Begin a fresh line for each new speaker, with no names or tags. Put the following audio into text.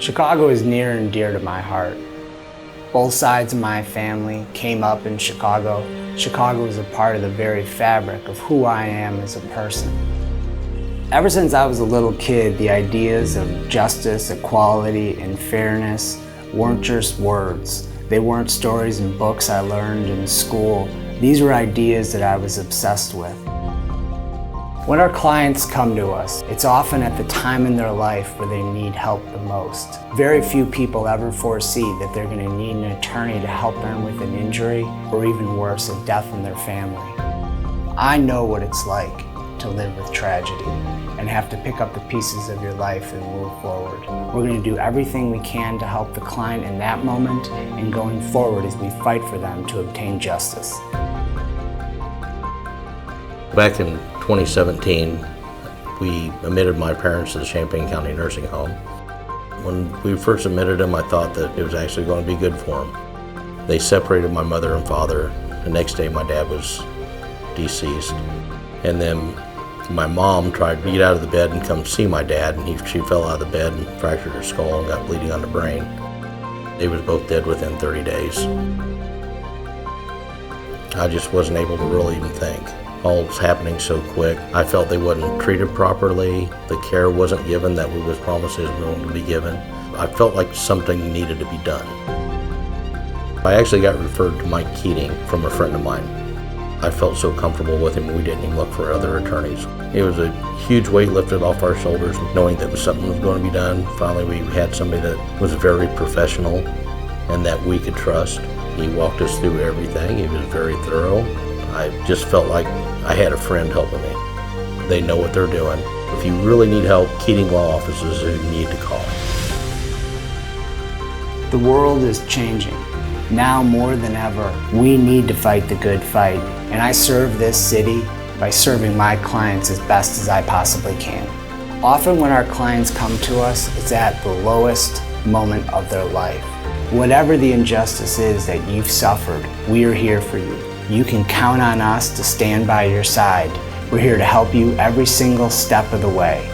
Chicago is near and dear to my heart. Both sides of my family came up in Chicago. Chicago is a part of the very fabric of who I am as a person. Ever since I was a little kid, the ideas of justice, equality, and fairness weren't just words. They weren't stories and books I learned in school. These were ideas that I was obsessed with. When our clients come to us, it's often at the time in their life where they need help the most. Very few people ever foresee that they're going to need an attorney to help them with an injury, or even worse, a death in their family. I know what it's like to live with tragedy and have to pick up the pieces of your life and move forward. We're going to do everything we can to help the client in that moment and going forward as we fight for them to obtain justice.
Back in 2017, we admitted my parents to the Champaign County Nursing Home. When we first admitted them, I thought that it was actually going to be good for them. They separated my mother and father. The next day, my dad was deceased. And then my mom tried to get out of the bed and come see my dad, and she fell out of the bed and fractured her skull and got bleeding on the brain. They was both dead within 30 days. I just wasn't able to really even think. All was happening so quick. I felt they wasn't treated properly. The care wasn't given that we was promised it was going to be given. I felt like something needed to be done. I actually got referred to Mike Keating from a friend of mine. I felt so comfortable with him, we didn't even look for other attorneys. It was a huge weight lifted off our shoulders, knowing that something was going to be done. Finally, we had somebody that was very professional and that we could trust. He walked us through everything. He was very thorough. I just felt like I had a friend helping me. They know what they're doing. If you really need help, Keating Law Offices is who you need to call.
The world is changing. Now more than ever, we need to fight the good fight. And I serve this city by serving my clients as best as I possibly can. Often when our clients come to us, it's at the lowest moment of their life. Whatever the injustice is that you've suffered, we are here for you. You can count on us to stand by your side. We're here to help you every single step of the way.